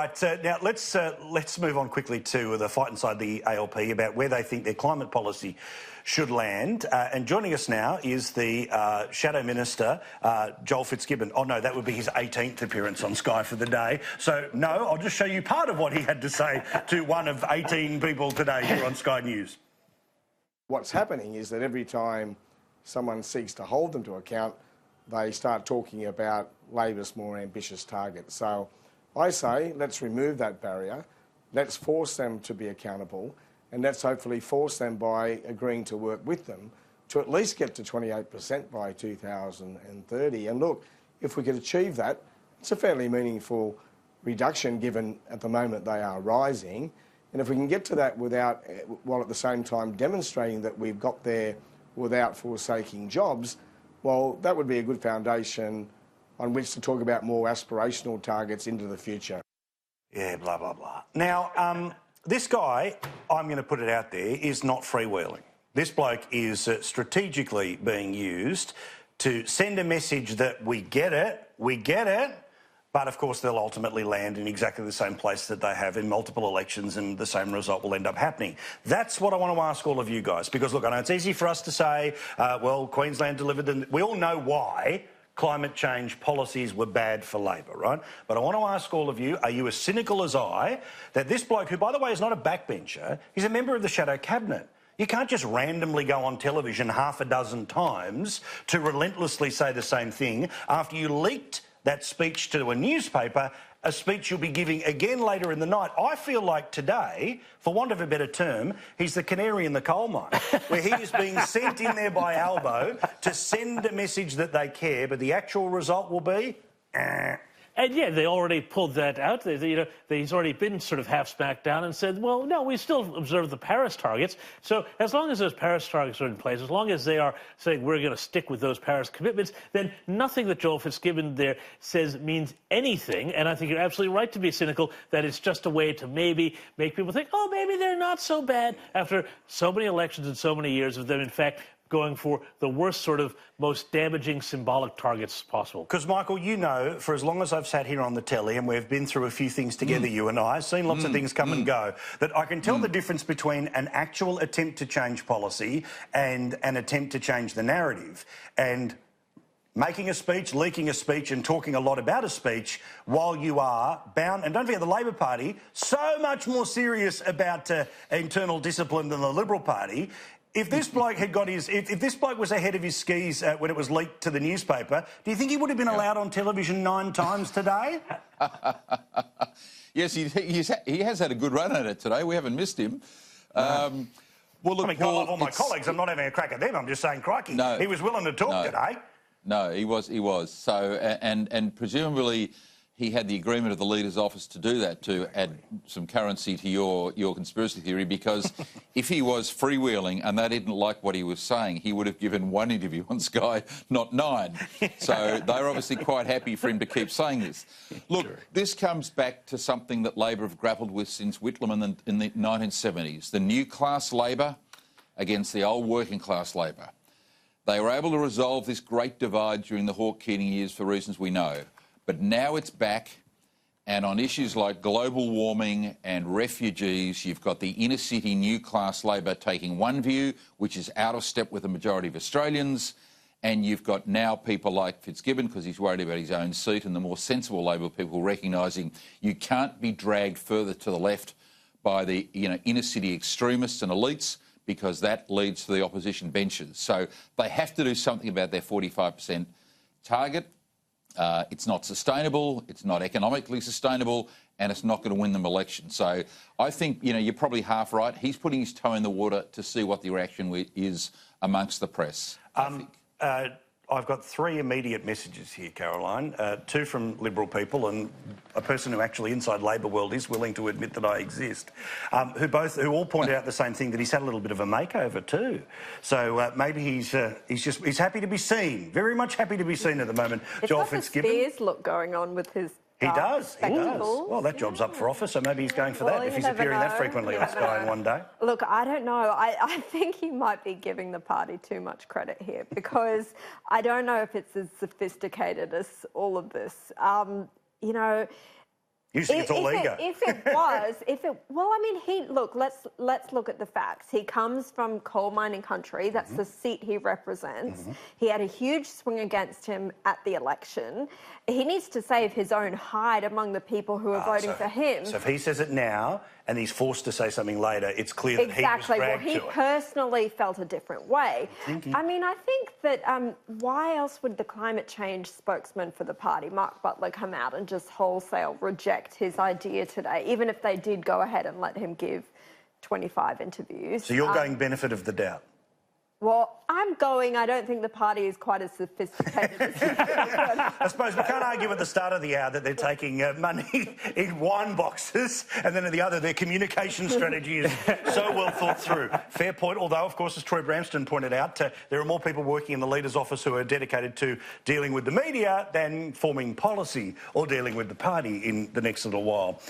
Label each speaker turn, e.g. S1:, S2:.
S1: right, now let's move on quickly to the fight inside the ALP about where they think their climate policy should land. And joining us now is the Shadow Minister, Joel Fitzgibbon. Oh, no, that would be his 18th appearance on Sky for the day. So, no, I'll just show you part of what he had to say to one of 18 people today here on Sky News.
S2: What's happening is that every time someone seeks to hold them to account, they start talking about Labor's more ambitious targets. So I say, let's remove that barrier, let's force them to be accountable, and let's hopefully force them by agreeing to work with them to at least get to 28% by 2030. And look, if we could achieve that, it's a fairly meaningful reduction given at the moment they are rising. And if we can get to that while at the same time demonstrating that we've got there without forsaking jobs, well, that would be a good foundation on which to talk about more aspirational targets into the future.
S1: Yeah, blah, blah, blah. Now, this guy, I'm going to put it out there, is not freewheeling. This bloke is strategically being used to send a message that we get it, but of course they'll ultimately land in exactly the same place that they have in multiple elections and the same result will end up happening. That's what I want to ask all of you guys, because look, I know it's easy for us to say, well, Queensland delivered them. We all know why climate change policies were bad for Labor, right? But I want to ask all of you, are you as cynical as I, that this bloke, who, by the way, is not a backbencher, he's a member of the Shadow Cabinet. You can't just randomly go on television half a dozen times to relentlessly say the same thing after you leaked that speech to a newspaper, a speech you'll be giving again later in the night. I feel like today, for want of a better term, he's the canary in the coal mine, where he is being sent in there by Albo to send a message that they care, but the actual result will be...
S3: And yeah, they already pulled that out. He's already been sort of half smacked down and said, well, no, we still observe the Paris targets. So as long as those Paris targets are in place, as long as they are saying we're going to stick with those Paris commitments, then nothing that Joel Fitzgibbon there says means anything. And I think you're absolutely right to be cynical that it's just a way to maybe make people think, oh, maybe they're not so bad after so many elections and so many years of them, in fact, going for the worst sort of most damaging symbolic targets possible.
S1: Because, Michael, you know, for as long as I've sat here on the telly and we've been through a few things together, you and I, I've seen lots of things come and go, that I can tell the difference between an actual attempt to change policy and an attempt to change the narrative. And making a speech, leaking a speech and talking a lot about a speech while you are bound... And don't forget, the Labor Party, so much more serious about internal discipline than the Liberal Party. If this bloke had got his... If this bloke was ahead of his skis when it was leaked to the newspaper, do you think he would have been allowed on television 9 times today?
S4: Yes, he has had a good run at it today. We haven't missed him.
S1: No.
S4: Well, look,
S1: I mean,
S4: Paul,
S1: I love all my colleagues. I'm not having a crack at them. I'm just saying, crikey,
S4: no,
S1: he was willing to talk today.
S4: No, he was. So, and presumably he had the agreement of the Leader's office to do that, to add some currency to your conspiracy theory, because if he was freewheeling and they didn't like what he was saying, he would have given 1 interview on Sky, not 9. So they're obviously quite happy for him to keep saying this. Look, this comes back to something that Labor have grappled with since Whitlam in the 1970s, the new class Labor against the old working class Labor. They were able to resolve this great divide during the Hawke-Keating years for reasons we know. But now it's back, and on issues like global warming and refugees, you've got the inner-city new class Labor taking one view, which is out of step with the majority of Australians, and you've got now people like Fitzgibbon, because he's worried about his own seat, and the more sensible Labor people recognising you can't be dragged further to the left by the inner-city extremists and elites, because that leads to the opposition benches. So they have to do something about their 45% target. It's not sustainable, it's not economically sustainable, and it's not going to win them elections. So I think, you're probably half right. He's putting his toe in the water to see what the reaction is amongst the press, I think.
S1: I've got 3 immediate messages here, Caroline, 2 from Liberal people and a person who actually inside Labor world is willing to admit that I exist, who all point out the same thing, that he's had a little bit of a makeover too. So maybe he's happy to be seen, very much happy to be seen at the moment. Joel Fitzgibbon.
S5: It's got the Spears look going on with his...
S1: He does. Well, that job's up for office, so maybe he's going for that if he's appearing that frequently on Sky in one day.
S5: Look, I don't know. I think he might be giving the party too much credit here, because I don't know if it's as sophisticated as all of this.
S1: You think it's all ego.
S5: Well, I mean, let's look at the facts. He comes from coal mining country. That's the seat he represents. He had a huge swing against him at the election. He needs to save his own hide among the people who are voting for him.
S1: So if he says it now and he's forced to say something later, it's clear that he was dragged to it.
S5: He personally felt a different way. I mean, I think that why else would the climate change spokesman for the party, Mark Butler, come out and just wholesale reject his idea today, even if they did go ahead and let him give 25 interviews?
S1: So you're going benefit of the doubt?
S5: Well, I don't think the party is quite as sophisticated as
S1: I suppose we can't argue at the start of the hour that they're taking money in wine boxes, and then at the other, their communication strategy is so well thought through. Fair point, although, of course, as Troy Bramston pointed out, there are more people working in the Leader's office who are dedicated to dealing with the media than forming policy or dealing with the party in the next little while.